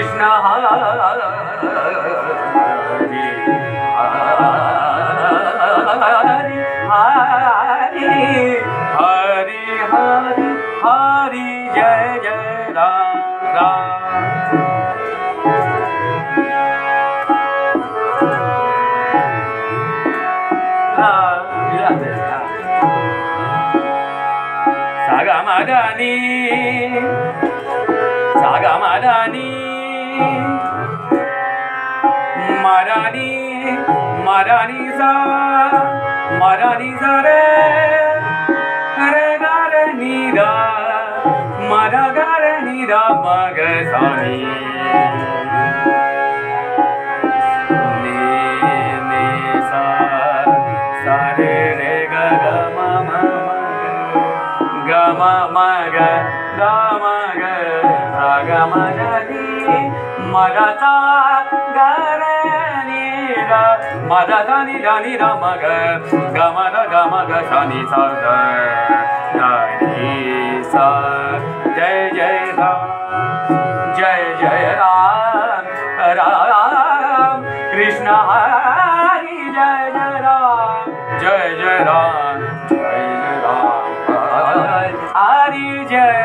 Krishna Hari Hari Hari Hari Hari Jai Jai Ram Ram Sagamadani Sagamadani Marani Marani sa Marani sa re re ga re ni da Mara ga re ni da ma ga sa ni ni ni sa sa re re ga ga ma ma ga ma ma ga da ma ga sa ga ma ga ni ma ga sa ga re ni da ma da da ni da ma ga ma ga sa ni sa da da ni sa jai jai ram jai jai ram ram Krishna Hari jai jai ram jai jai ram jai jai ram Hari jai